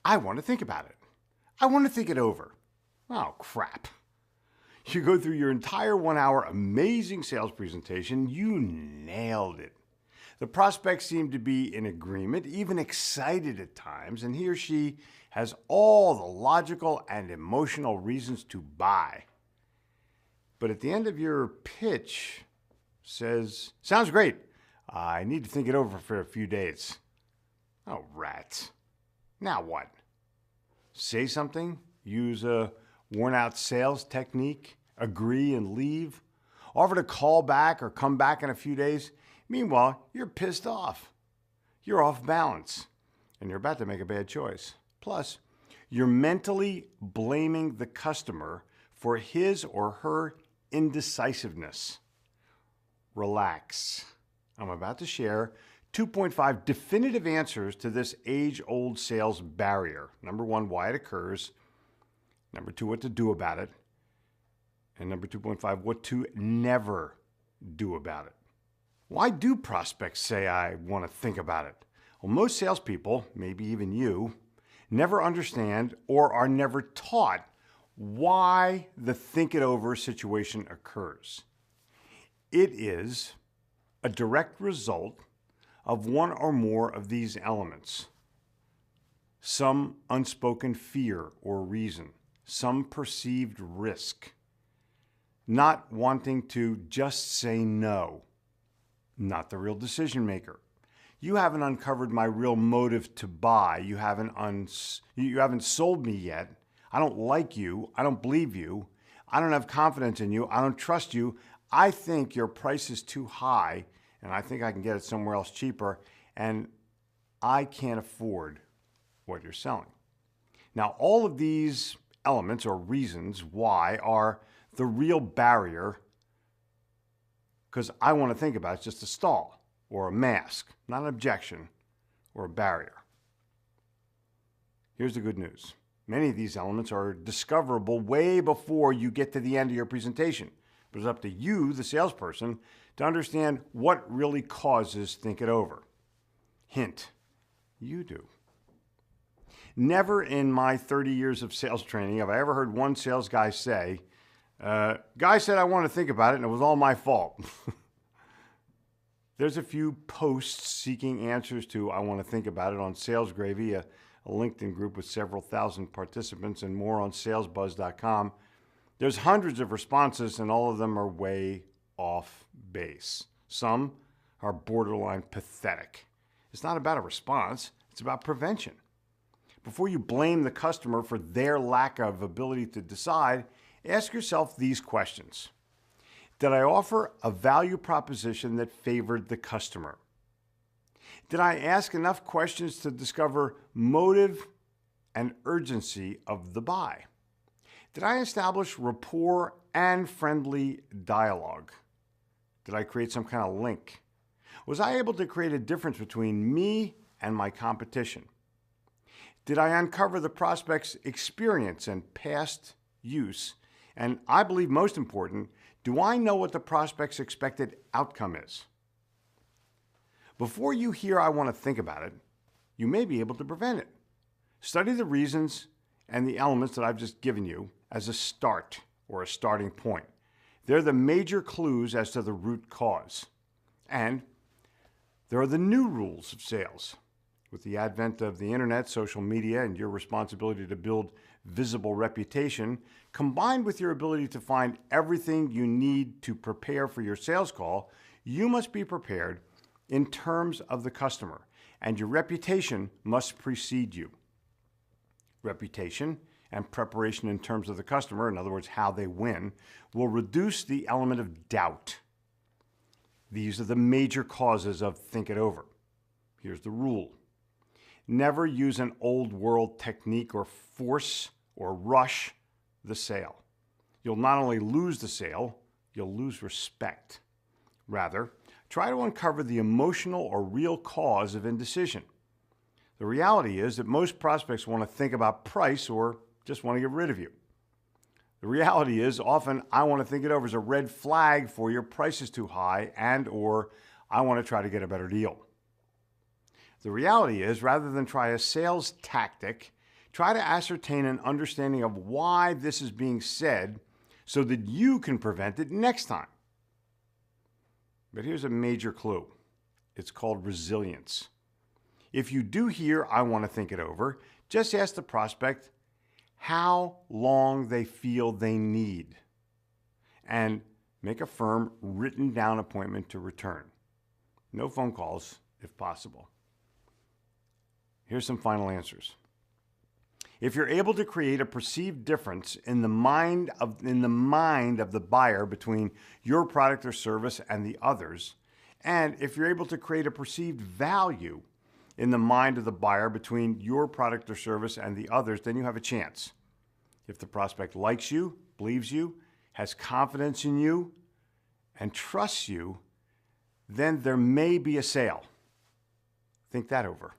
I want to think about it. I want to think it over. Oh, crap. You go through your entire 1 hour amazing sales presentation. You nailed it. The prospect seemed to be in agreement, even excited at times, and he or she has all the logical and emotional reasons to buy. But at the end of your pitch, says, "Sounds great. I need to think it over for a few days." Oh, rats. Now what? Say something? Use a worn out sales technique? Agree and leave? Offer to call back or come back in a few days? Meanwhile, you're pissed off. You're off balance and you're about to make a bad choice. Plus, you're mentally blaming the customer for his or her indecisiveness. Relax. I'm about to share 2.5 definitive answers to this age-old sales barrier. Number 1, why it occurs. Number 2, what to do about it. And number 2.5, what to never do about it. Why do prospects say, "I want to think about it"? Well, most salespeople, maybe even you, never understand or are never taught why the think it over situation occurs. It is a direct result of one or more of these elements. Some unspoken fear or reason, some perceived risk, not wanting to just say no, not the real decision maker. You haven't uncovered my real motive to buy. You haven't sold me yet. I don't like you. I don't believe you. I don't have confidence in you. I don't trust you. I think your price is too high, and I think I can get it somewhere else cheaper, and I can't afford what you're selling. Now, all of these elements or reasons why are the real barrier, because I want to think about it's just a stall or a mask, not an objection or a barrier. Here's the good news. Many of these elements are discoverable way before you get to the end of your presentation. But it's up to you, the salesperson, to understand what really causes think it over. Hint, you do. Never in my 30 years of sales training have I ever heard one sales guy say, "Guy said I want to think about it and it was all my fault." There's a few posts seeking answers to "I want to think about it" on Sales Gravy, a LinkedIn group with several thousand participants, and more on salesbuzz.com. There's hundreds of responses and all of them are way off base. Some are borderline pathetic. It's not about a response, it's about prevention. Before you blame the customer for their lack of ability to decide, ask yourself these questions. Did I offer a value proposition that favored the customer? Did I ask enough questions to discover motive and urgency of the buy? Did I establish rapport and friendly dialogue? Did I create some kind of link? Was I able to create a difference between me and my competition? Did I uncover the prospect's experience and past use? And I believe most important, do I know what the prospect's expected outcome is? Before you hear "I want to think about it," you may be able to prevent it. Study the reasons and the elements that I've just given you as a start or a starting point. They're the major clues as to the root cause. And there are the new rules of sales. With the advent of the internet, social media, and your responsibility to build visible reputation, combined with your ability to find everything you need to prepare for your sales call, you must be prepared in terms of the customer, and your reputation must precede you. Reputation and preparation in terms of the customer, in other words, how they win, will reduce the element of doubt. These are the major causes of think it over. Here's the rule. Never use an old world technique or force or rush the sale. You'll not only lose the sale, you'll lose respect. Rather, try to uncover the emotional or real cause of indecision. The reality is that most prospects want to think about price or just want to get rid of you. The reality is often "I want to think it over" is a red flag for your price is too high and or "I want to try to get a better deal." The reality is, rather than try a sales tactic, Try to ascertain an understanding of why this is being said so that you can prevent it next time. But here's a major clue. It's called resilience. If you do hear, I want to think it over, just ask the prospect how long they feel they need and make a firm written down appointment to return. No phone calls if possible. Here's some final answers. If you're able to create a perceived difference in the mind of the buyer between your product or service and the others, and if you're able to create a perceived value in the mind of the buyer between your product or service and the others, then you have a chance. If the prospect likes you, believes you, has confidence in you, and trusts you, then there may be a sale. Think that over.